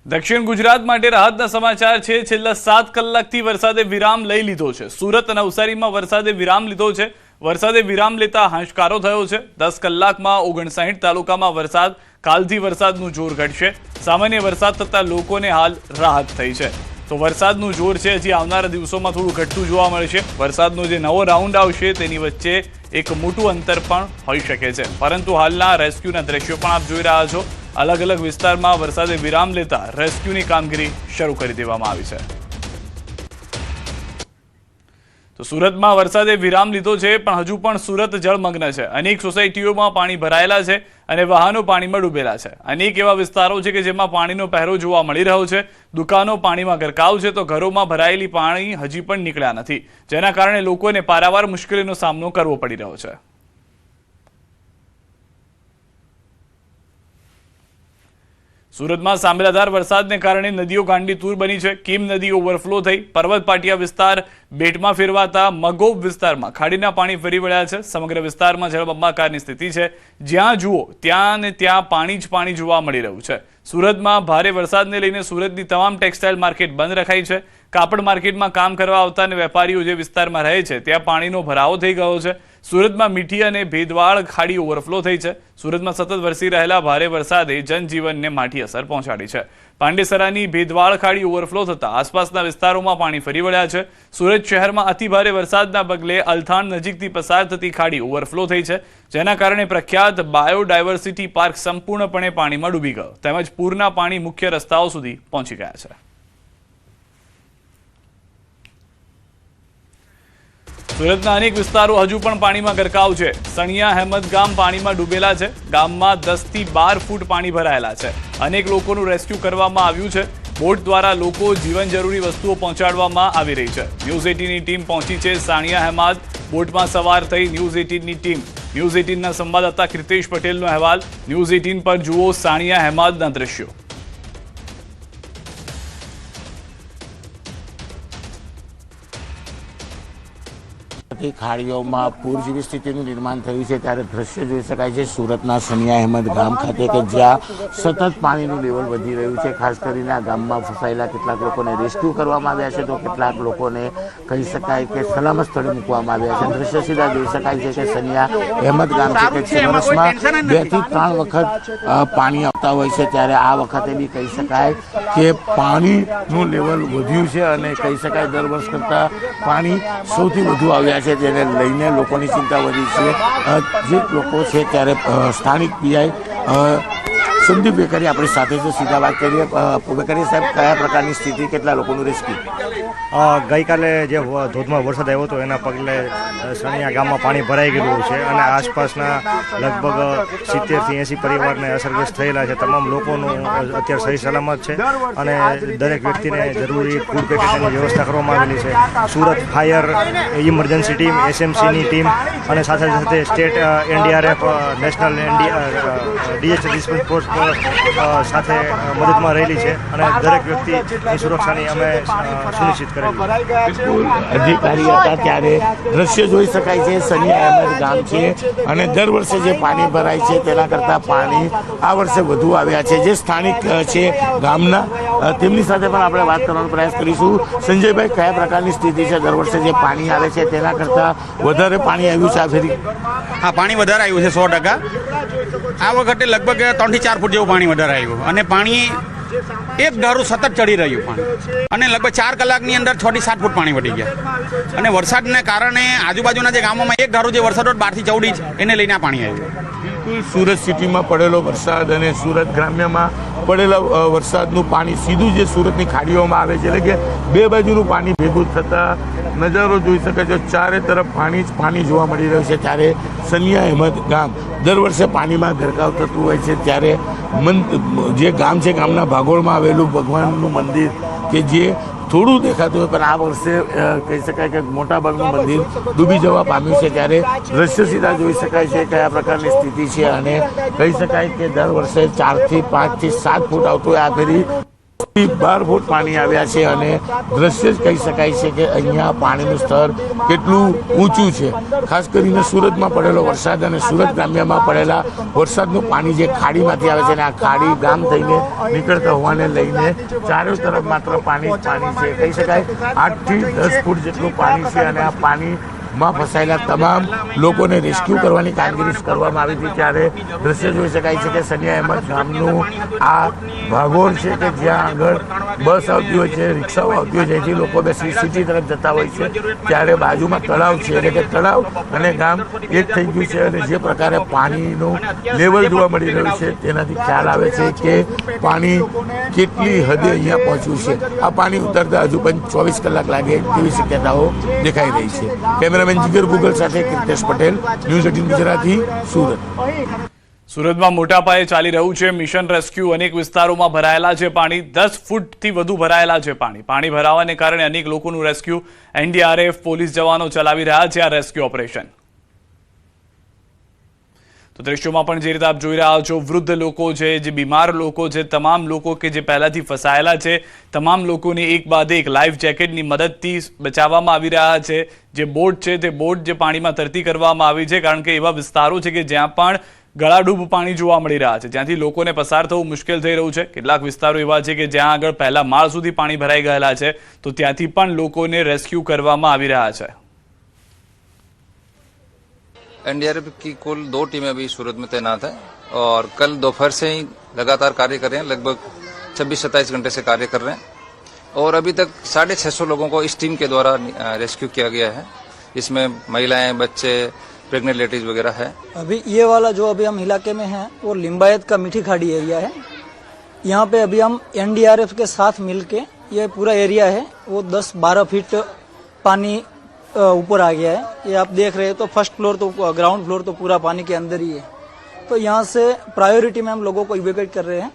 દક્ષિણ ગુજરાત માટે રાહતના સમાચાર છે। છેલ્લા 7 કલાકથી વરસાદે વિરામ લઈ લીધો છે। સુરત અને નવસારીમાં વરસાદે વિરામ લીધો છે। વરસાદે વિરામ લેતા હાશકારો થયો છે। 10 કલાકમાં 59 તાલુકામાં વરસાદ। કાલથી વરસાદનું જોર ઘટશે। સામાન્ય વરસાદ થતા લોકોને હાલ રાહત થઈ છે। તો વરસાદનું જોર છે હજી આવનારા દિવસોમાં થોડું ઘટતું જોવા મળશે। વરસાદનો જે નવો રાઉન્ડ આવશે તેની વચ્ચે એક મોટું અંતર પણ હોઈ શકે છે, પરંતુ હાલના રેસ્ક્યુના દ્રશ્યો પણ આપ જોઈ રહ્યા છો। अलग अलग विस्तार में वरसादे विराम लेता रेस्क्यू की कामगीरी शुरू कर देवामां आवी छे। तो सूरत में वरसादे विराम लीधो छे, पण हजू पण सूरत जलमग्न है। अनेक सोसायटीओं में पाणी भरायेला छे अने वाहनों पाणी में डूबेला छे। अनेक एवा विस्तारों छे के जेमां पाणीनो पहेरो जोवा मळी रह्यो छे। दुकानों पाणी में गरकाव छे तो घरों में भरायेली पाणी हजी पण निकळ्या नथी, जेना कारणे लोकोने पारावार मुश्केलीनो सामनो करवो पड़ी रह्यो छे। सूरत में सांबेलाधार वरसाद ने कारण नदीओ गांडी तूर बनी है। कीम नदी ओवरफ्लो थई पर्वत पाटिया विस्तार बेट में फेरवाता मगोब विस्तार में खाड़ीना पाणी फरी वळ्या छे। समग्र विस्तार में जलबंबाकारनी स्थिति है। ज्यां जुओ त्यां ने त्यां पाणी ज पाणी जोवा मळी रह्युं छे। सूरत में भारे वरसाद ने लईने सूरतनी तमाम टेक्सटाइल मार्केट बंद रखाई है। कापड़ मार्केट में काम करवा आवता वेपारीओ जे विस्तार में रहे छे त्यां पाणीनो भरावो थई गयो छे। सूरत में मीठी और भेदवाड़ खाड़ी ओवरफ्लो थई है। सूरत में सतत वरसी रहेला भारे वरसादे जनजीवन ने माठी असर पहोंचाड़ी है। पांडेसरानी भेदवाड़ खाड़ी ओवरफ्लो थता आसपासना विस्तारों में पाणी फरी वळ्या छे। सूरत शहर में अति भारे वरसादना पगले अलथाण नजीकथी पसार थती खाड़ी ओवरफ्लो थई है, जेना कारणे प्रख्यात बायोडायवर्सिटी पार्क संपूर्णपणे पाणीमां डूबी गयो, तेमज पूરના पाणी मुख्य रस्ताओं सुधी पहोंची गया है। सूरतना अनेक विस्तारों हजू पण पाणी में गरकाव है। सणिया अहमद गाम पाणी में डूबेला है। गाम में 10 થી 12 फूट पाणी भरायेला है। अनेक लोकोनुं रेस्क्यू करवामां आव्युं छे। बोट द्वारा लोको जीवन जरूरी वस्तुओं पहोंचाडवामां आवी रही है। न्यूज 18 की टीम पहोंची है। साणिया अहमद बोट में सवार थई न्यूज 18 की टीम। न्यूज 18 संवाददाता कृतेश पटेल अहेवाल। न्यूज 18 पर जुओ साणिया अहमद दृश्यों। खाड़ीओं में पूर जेवी स्थिति निर्माण थयुं छे त्यारे दृश्य जोई शकाय छे सूरतना सनिया अहमद गाम खाते के ज्यां सतत पाणीनुं लेवल वधी रह्युं छे। खास करीने आ गाममां फसायेला केटलाक लोकोने रेस्क्यू करवामां आव्या छे तो केटलाक लोकोने कही शकाय के सलामत स्थळे मूकवामां आव्या छे। दृश्य सीधा जोई शकाय छे के सनिया अहमद गाम छे के वर्षमां 2 થી 3 वखत पाणी आवता होय छे, त्यारे आ वखते बी कही शकाय के पाणीनुं लेवल वध्युं छे अने कही शकाय दर वर्ष करता पाणी सौथी वधु आव्या छे, जेने लईने लोकोनी चिंता वधी छे। जे लोको छे त्यारे स्थानिक पीआई संदीप बेकरी अपनी साथे जो सीधा बात करिए। बेकरी साहब क्या प्रकार स्थिति केटला लोकोनुं रेस्क्यू? गई काले जे धोधमार वरसाद आव्यो तो एना पगले सणिया गाम में पाणी भराई गयुं छे अने आसपासना लगभग 70 થી 80 परिवारने असरग्रस्त थयेला छे। तमाम लोकोनुं अत्यारे सही सलामत छे अने दरेक व्यक्तिने जरूरी फूड पेकेटनी व्यवस्था करवामां आवेली छे। Surat fire emergency team, SMC नी टीम अने साथे साथे state NDRF national DH response force साथे मददमां रहेली छे अने दरेक व्यक्तिनी सुरक्षानी अमे सुनिश्चित करेली। बिल्कुल अधिकारी हता त्यारे दृश्य जोई शकाय छे। सनिया अहमद गाम छे अने दर वर्षे जे पाणी भराय छे तेना करता पाणी आ वर्षे वधु आव्या छे। जे स्थानिक छे गामना तेमनी साथे पण आपणे वात करવાનો प्रयास करीशुं। संजयभाई क्या प्रकारनी स्थिति छे? दर वर्षे जे पाणी आवे छे तेना करता वधारे पाणी आव्युं छे आ फेरी? हाँ, पाणी वधारे आव्युं छे 100%। आ वखते लगभग 3 થી 4 फूट जेवुं पाणी वधारे आव्युं अने पाणी एक धारू सतत चढ़ी रह्यु पाणी अने लगभग 4 कलाकनी अंदर 6 થી 7 फूट पाणी वधी गया अने वरसादने कारणे आजुबाजुना जे गामोमां 1 धारू जे वरसाद 12 થી 14 इंच एने लईने पाणी आव्युं। बिल्कुल सूरत सिटी में पड़ेलो वरसाद अने सूरत ग्राम्य में पड़ेला वरसादनुं पाणी सीधुं जे सूरतनी खाड़ीओ में आवे छे, એટલે કે બે बाजुनुं पाणी भेगुं थता नजारो जोई शकाय छे। चारे तरफ पाणी ज पाणी जोवा मळी रह्युं छे। त्यारे सनिया अहमद गाम दर वर्षे पाणी में गरकाव थतुं होय छे, त्यारे जे गाम छे गामना भागोळमां आवेलुं भगवाननुं मंदिर के जे थोड़ू देखातुं होय पण आ वर्षे कही शकाय के मोटा भागनुं मंदिर डूबी जवा पाम्युं छे। त्यारे दृश्य सीधा जोई शकाय छे कया प्रकारनी स्थिति छे अने कही शकाय के दर वर्षे 4 થી 5 થી 7 फूट आवतुं होय आ फेरी 12 ફૂટ પાણી આવ્યા છે અને દ્રશ્ય જ કહી શકાય છે કે અહીંયા પાણીનું સ્તર કેટલું ઊંચું છે. ખાસ કરીને સુરતમાં પડેલો વરસાદ અને સુરત ગ્રામ્યમાં પડેલા વરસાદનું પાણી જે ખાડીમાંથી આવે છે અને આ ખાડી ગામ થઈને નીકળતા હોવાને લઈને ચારે તરફ માત્ર પાણી જ પાણી છે. કહી શકાય 8 થી 10 ફૂટ જેટલું પાણી છે અને આ પાણીમાં ફસાયેલા તમામ લોકોને રેસ્ક્યુ કરવાની કામગીરી કરવામાં આવી હતી. ત્યારે દ્રશ્ય જોઈ શકાય છે કે સનિયા અહેમદ ગામનું આ ભાગોળ છે કે જ્યાં આગળ બસ આવતી હોય છે, રિક્ષાઓ આવતી હોય છે, જેથી લોકો બેસી સિટી તરફ જતા હોય છે. ત્યારે બાજુમાં તળાવ છે એટલે કે તળાવ અને ગામ એક થઈ ગયું છે અને જે પ્રકારે પાણીનું લેવલ જોવા મળી રહ્યું છે તેનાથી ખ્યાલ આવે છે કે પાણી કેટલી હદે અહીંયા પહોંચ્યું છે. આ પાણી ઉતરતા હજુ પણ 24 કલાક લાગે તેવી શક્યતાઓ દેખાઈ રહી છે. કેમેરામેન જીગર ગુગલ સાથે કીર્તેશ પટેલ, ન્યૂઝ 18 ગુજરાતી, સુરત. સુરતમાં મોટા પાયે ચાલી રહ્યું છે મિશન રેસ્ક્યુ. અનેક વિસ્તારોમાં ભરાયેલા છે પાણી. 10 ફૂટથી વધુ ભરાયેલા છે પાણી ભરાવાને કારણે અનેક લોકોનું રેસ્ક્યુ એનડીઆરએફ પોલીસ જવાનો ચલાવી રહ્યા છે આ રેસ્ક્યુ ઓપરેશન. તો દ્રશ્યોમાં પણ જે રીતે આપ જોઈ રહ્યા છો, વૃદ્ધ લોકો છે, જે બીમાર લોકો છે, તમામ લોકો કે જે પહેલાથી ફસાયેલા છે, તમામ લોકોને એક બાદ એક લાઈફ જેકેટની મદદથી બચાવવામાં આવી રહ્યા છે. જે બોટ છે તે બોટ જે પાણીમાં તરતી કરવામાં આવી છે, કારણ કે એવા વિસ્તારો છે કે જ્યાં પણ ગળાડૂબ પાણી જોવા મળી રહ્યા છે, જ્યાંથી લોકોને પસાર થવું મુશ્કેલ થઈ રહ્યું છે. કેટલાક વિસ્તારો એવા છે કે જ્યાં આગળ પહેલા માળ સુધી પાણી ભરાઈ ગયેલા છે, તો ત્યાંથી પણ લોકોને રેસ્ક્યુ કરવામાં આવી રહ્યા છે. एनडीआरएफ की कुल 2 टीमें अभी सूरत में तैनात है और कल दोपहर से ही लगातार कार्य कर रहे हैं. लगभग 26-27 घंटे से कार्य कर रहे हैं और अभी तक 650 लोगों को इस टीम के द्वारा रेस्क्यू किया गया है. इसमें महिलाएं, बच्चे, प्रेग्नेंट लेडीज वगैरह है. अभी ये वाला जो अभी हम इलाके में हैं वो लिम्बायत का मीठी खाड़ी एरिया है. यहाँ पे अभी हम एनडीआरएफ के साथ मिलके ये पूरा एरिया है वो 10-12 फीट पानी ऊपर आ गया है. ये आप देख रहे हैं तो फर्स्ट फ्लोर तो ग्राउंड फ्लोर तो पूरा पानी के अंदर ही है. तो यहाँ से प्रायोरिटी में हम लोगों को इवेक्यूएट कर रहे हैं.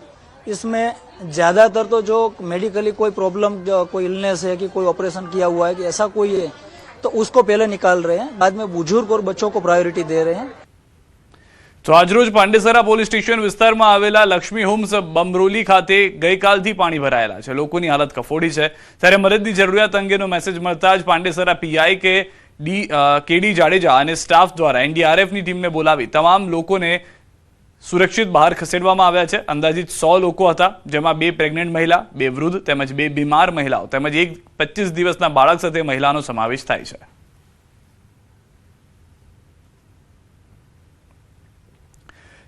इसमें ज़्यादातर तो जो मेडिकली कोई प्रॉब्लम, कोई इलनेस है कि कोई ऑपरेशन किया हुआ है कि ऐसा कोई है तो उसको पहले निकाल रहे हैं. बाद में बुजुर्ग और बच्चों को प्रायोरिटी दे रहे हैं. તો આજરોજ પાંડેસરા પોલીસ સ્ટેશન વિસ્તારમાં આવેલા લક્ષ્મી હોમ્સ બમરોલી ખાતે ગઈકાલથી પાણી ભરાયેલા છે. લોકોની હાલત કફોડી છે. ત્યારે મદદની જરૂરિયાત અંગેનો મેસેજ મળતા જ પાંડેસરા પીઆઈ કેડી જાડેજા અને સ્ટાફ દ્વારા એનડીઆરએફની ટીમને બોલાવી તમામ લોકોને સુરક્ષિત બહાર ખસેડવામાં આવ્યા છે. અંદાજિત 100 લોકો હતા, જેમાં 2 પ્રેગ્નન્ટ મહિલા, 2 વૃદ્ધ તેમજ 2 બીમાર મહિલાઓ તેમજ એક 25 દિવસના બાળક સાથે મહિલાનો સમાવેશ થાય છે.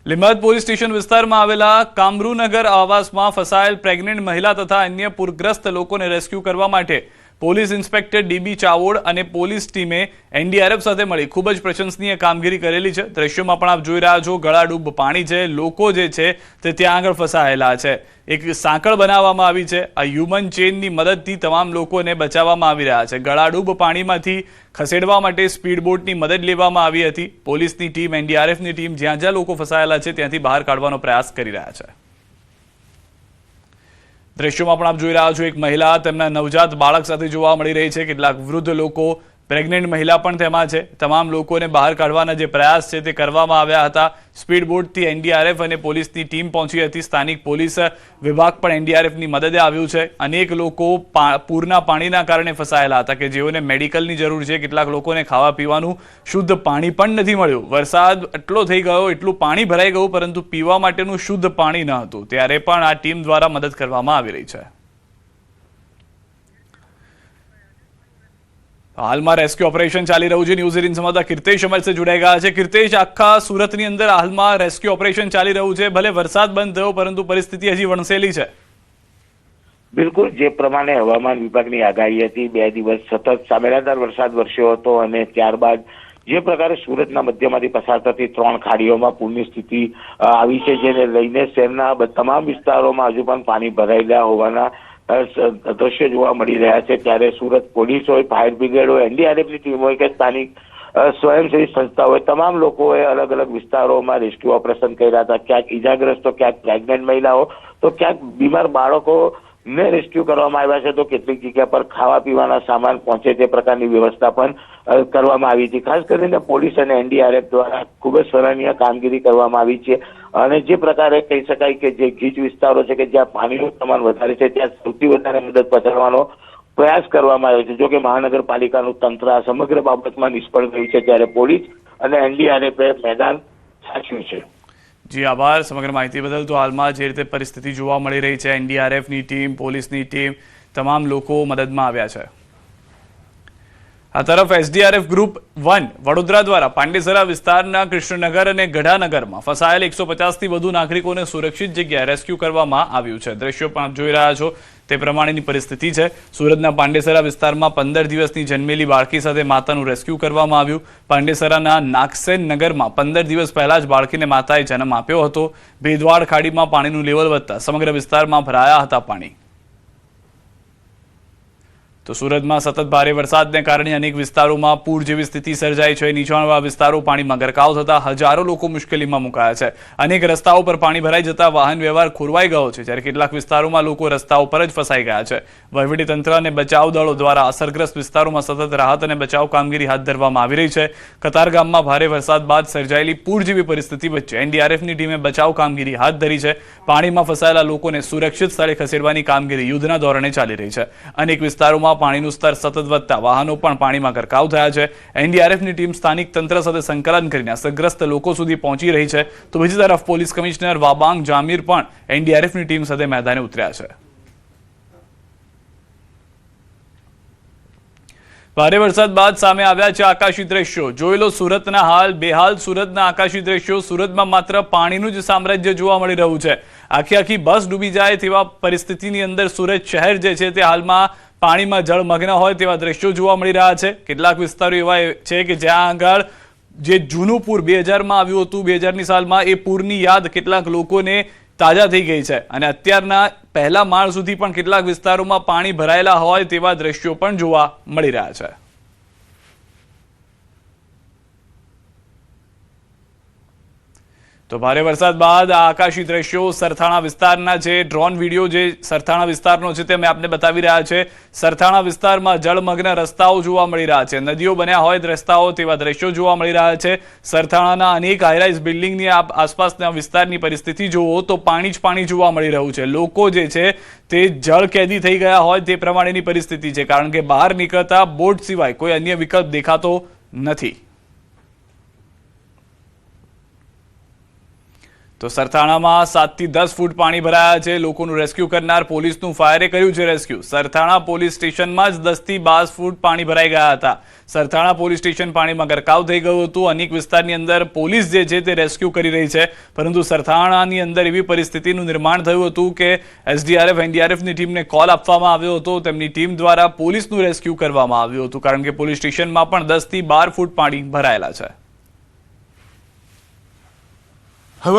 લીંબાયત પોલીસ સ્ટેશન વિસ્તારમાં આવેલા કામરૂનગર આવાસમાં ફસાયેલ પ્રેગ્નન્ટ મહિલા તથા અન્ય પૂરગ્રસ્ત લોકોને રેસ્ક્યુ કરવા માટે પોલીસ ઇન્સ્પેક્ટર ડીબી ચાવોડ અને પોલીસ ટીમે એનડીઆરએફ સાથે મળી ખૂબ જ પ્રશંસનીય કામગીરી કરેલી છે. દ્રશ્યોમાં પણ આપ જોઈ રહ્યા છો, ગળાડૂબ પાણી છે, લોકો જે છે તે ત્યાં આગળ ફસાયેલા છે. એક સાંકળ બનાવવામાં આવી છે. આ હ્યુમન ચેનની મદદથી તમામ લોકોને બચાવવામાં આવી રહ્યા છે. ગળાડૂબ પાણીમાંથી ખસેડવા માટે સ્પીડ બોટની મદદ લેવામાં આવી હતી. પોલીસની ટીમ, એનડીઆરએફની ટીમ જ્યાં જ્યાં લોકો ફસાયેલા છે ત્યાંથી બહાર કાઢવાનો પ્રયાસ કરી રહ્યા છે. દ્રશ્યોમાં પણ આપ જોઈ રહ્યા છો, એક મહિલા તેમના નવજાત બાળક સાથે જોવા મળી રહી છે. કેટલાક વૃદ્ધ લોકો, પ્રેગ્નન્ટ મહિલા પણ તેમાં છે. તમામ લોકોને બહાર કાઢવાના જે પ્રયાસ છે તે કરવામાં આવ્યા હતા. સ્પીડ બોટથી એનડીઆરએફ અને પોલીસની ટીમ પહોંચી હતી. સ્થાનિક પોલીસ વિભાગ પણ એનડીઆરએફની મદદે આવ્યું છે. અનેક લોકો પૂરના પાણીના કારણે ફસાયેલા હતા કે જેઓને મેડિકલની જરૂર છે. કેટલાક લોકોને ખાવા પીવાનું શુદ્ધ પાણી પણ નથી મળ્યું. વરસાદ એટલો થઈ ગયો, એટલું પાણી ભરાઈ ગયું, પરંતુ પીવા માટેનું શુદ્ધ પાણી ન હતું. ત્યારે પણ આ ટીમ દ્વારા મદદ કરવામાં આવી રહી છે. હાલમાં રેસ્ક્યુ ઓપરેશન ચાલી રહ્યું છે. ન્યૂઝ 18 સંવાદદાતા કીર્તેશ અમારી સાથે જોડાઈ ગયા છે. કીર્તેશ, આખા સુરતની અંદર હાલમાં રેસ્ક્યુ ઓપરેશન ચાલી રહ્યું છે. ભલે વરસાદ બંધ થયો, પરંતુ પરિસ્થિતિ હજી વણસેલી છે. બિલકુલ, જે પ્રમાણે હવામાન વિભાગની આગાહી હતી, 2 દિવસ સતત સામેલાદાર વરસાદ વરસ્યો હતો અને ત્યારબાદ જે પ્રકારે સુરતના મધ્યમાંથી પસાર થતી 3 ખાડીઓમાં પૂરની સ્થિતિ આવી છે, જેને લઈને શહેરના તમામ વિસ્તારોમાં હજુ પણ પાણી ભરાયેલા હોવાના દ્રશ્ય જોવા મળી રહ્યા છે. ત્યારે સુરત પોલીસ હોય, ફાયર બ્રિગેડ હોય, એનડીઆરએફની ટીમ હોય કે સ્થાનિક સ્વયંસેવી સંસ્થા હોય, તમામ લોકોએ અલગ અલગ વિસ્તારોમાં રેસ્ક્યુ ઓપરેશન કર્યા હતા. ક્યાંક ઈજાગ્રસ્ત, તો ક્યાંક પ્રેગ્નન્ટ મહિલાઓ, તો ક્યાંક બીમાર બાળકોને રેસ્ક્યુ કરવામાં આવ્યા છે. તો કેટલીક જગ્યા પર ખાવા પીવાના સામાન પહોંચે તે પ્રકારની વ્યવસ્થા પણ કરવામાં આવી હતી. ખાસ કરીને પોલીસ અને એનડીઆરએફ દ્વારા ખૂબ જ સરાહનીય કામગીરી કરવામાં આવી છે. અને જે પ્રકારે કહી શકાય કે જે ગીચ વિસ્તારો છે કે જ્યાં પાણીનું પ્રમાણ વધારે છે ત્યાં સૌથી વધારે મદદ પહોંચાડવાનો પ્રયાસ કરવામાં આવ્યો છે. જો કે મહાનગરપાલિકાનું તંત્ર આ સમગ્ર બાબતમાં નિષ્ફળ ગયું છે, ત્યારે પોલીસ અને એનડીઆરએફે મેદાન સાચ્યું છે. જી આભાર સમગ્ર માહિતી બદલ. તો હાલમાં જે રીતે પરિસ્થિતિ જોવા મળી રહી છે, એનડીઆરએફની ટીમ, પોલીસની ટીમ, તમામ લોકો મદદમાં આવ્યા છે. આ તરફ એસડીઆરએફ ગ્રુપ 1 વડોદરા દ્વારા પાંડેસરા વિસ્તારના કૃષ્ણનગર અને ગઢાનગરમાં ફસાયેલ 150થી વધુ નાગરિકોને સુરક્ષિત જગ્યાએ રેસ્ક્યુ કરવામાં આવ્યું છે. દ્રશ્યો પણ આપ જોઈ રહ્યા છો તે પ્રમાણેની પરિસ્થિતિ છે. સુરતના પાંડેસરા વિસ્તારમાં 15 દિવસની જન્મેલી બાળકી સાથે માતાનું રેસ્ક્યુ કરવામાં આવ્યું. પાંડેસરાના નાગસેન નગરમાં 15 દિવસ પહેલા જ બાળકીને માતાએ જન્મ આપ્યો હતો. ભેદવાડ ખાડીમાં પાણીનું લેવલ વધતા સમગ્ર વિસ્તારમાં ભરાયા હતા પાણી. તો સુરતમાં સતત ભારે વરસાદને કારણે અનેક વિસ્તારોમાં પૂર જેવી સ્થિતિ સર્જાઈ છે. નીચાણવાળા વિસ્તારો પાણીમાં ગરકાવ થતા હજારો લોકો મુશ્કેલીમાં મુકાયા છે. અનેક રસ્તાઓ પર પાણી ભરાઈ જતા વાહન વ્યવહાર ખોરવાઈ ગયો છે, જ્યારે કેટલાક વિસ્તારોમાં લોકો રસ્તાઓ પર જ ફસાઈ ગયા છે. વહીવટીતંત્ર અને બચાવ દળો દ્વારા અસરગ્રસ્ત વિસ્તારોમાં સતત રાહત અને બચાવ કામગીરી હાથ ધરવામાં આવી રહી છે. કતારગામમાં ભારે વરસાદ બાદ સર્જાયેલી પૂર જેવી પરિસ્થિતિ વચ્ચે એનડીઆરએફની ટીમે બચાવ કામગીરી હાથ ધરી છે. પાણીમાં ફસાયેલા લોકોને સુરક્ષિત સ્થળે ખસેડવાની કામગીરી યુદ્ધના ધોરણે ચાલી રહી છે. અનેક વિસ્તારોમાં પાણીનું સ્તર સતત વધતા વાહનો પણ પાણીમાં ગરકાવ થયા છે. એનડીઆરએફની ટીમ સ્થાનિક તંત્ર સાથે સંકલન કરીને અસરગ્રસ્ત લોકો સુધી પહોંચી રહી છે. તો બીજી તરફ પોલીસ કમિશનર વાબાંગ જામીર પણ એનડીઆરએફની ટીમ સાથે મેદાને ઉતર્યા છે. ભારે વરસાદ બાદ સામે આવ્યા છે આકાશી દ્રશ્યો. જોઈ લો સુરતના હાલ બેહાલ સુરતના આકાશી દ્રશ્યો. સુરતમાં માત્ર પાણીનું જ સામ્રાજ્ય જોવા મળી રહ્યું છે. આખી બસ ડૂબી જાય તેવા પરિસ્થિતિની અંદર સુરત શહેર જે છે તે હાલમાં પાણીમાં જળમગ્ન હોય તેવા દ્રશ્યો જોવા મળી રહ્યા છે. કેટલાક વિસ્તારો એવા છે કે જ્યાં આગળ જે જૂનું પૂર 2000માં આવ્યું હતું, 2000ની સાલમાં, એ પૂરની યાદ કેટલાક લોકોને તાજા થઈ ગઈ છે. અને અત્યારના પહેલા માળ સુધી પણ કેટલાક વિસ્તારોમાં પાણી ભરાયેલા હોય તેવા દ્રશ્યો પણ જોવા મળી રહ્યા છે. તો ભારે વરસાદ બાદ આ આકાશી દ્રશ્યો સરથાણા વિસ્તારના છે. ડ્રોન વિડીયો જે સરથાણા વિસ્તારનો છે તે અમે આપને બતાવી રહ્યા છે. સરથાણા વિસ્તારમાં જળમગ્ન રસ્તાઓ જોવા મળી રહ્યા છે. નદીઓ બન્યા હોય રસ્તાઓ તેવા દ્રશ્યો જોવા મળી રહ્યા છે. સરથાણાના અનેક હાઈરાઇઝ બિલ્ડિંગની આસપાસના વિસ્તારની પરિસ્થિતિ જુઓ તો પાણી જ પાણી જોવા મળી રહ્યું છે. લોકો જે છે તે જળ કેદી થઈ ગયા હોય તે પ્રમાણેની પરિસ્થિતિ છે, કારણ કે બહાર નીકળતા બોટ સિવાય કોઈ અન્ય વિકલ્પ દેખાતો નથી. તો સરથાણામાં 7 થી 10 ફૂટ પાણી ભરાયા છે. લોકોનું રેસ્ક્યુ કરનાર પોલીસનું ફાયરે કર્યું છે રેસ્ક્યુ. સરથાણા પોલીસ સ્ટેશનમાં જ 10 થી 12 ફૂટ પાણી ભરાઈ ગયા હતા. સરથાણા પોલીસ સ્ટેશન પાણીમાં ગરકાવ થઈ ગયું હતું. અનેક વિસ્તારની અંદર પોલીસ જે છે તે રેસ્ક્યુ કરી રહી છે, પરંતુ સરથાણાની અંદર એવી પરિસ્થિતિનું નિર્માણ થયું હતું કે એસડીઆરએફ એનડીઆરએફની ટીમને કોલ આપવામાં આવ્યો હતો. તેમની ટીમ દ્વારા પોલીસનું રેસ્ક્યુ કરવામાં આવ્યું હતું, કારણ કે પોલીસ સ્ટેશનમાં પણ 10 થી 12 ફૂટ પાણી ભરાયેલા છે.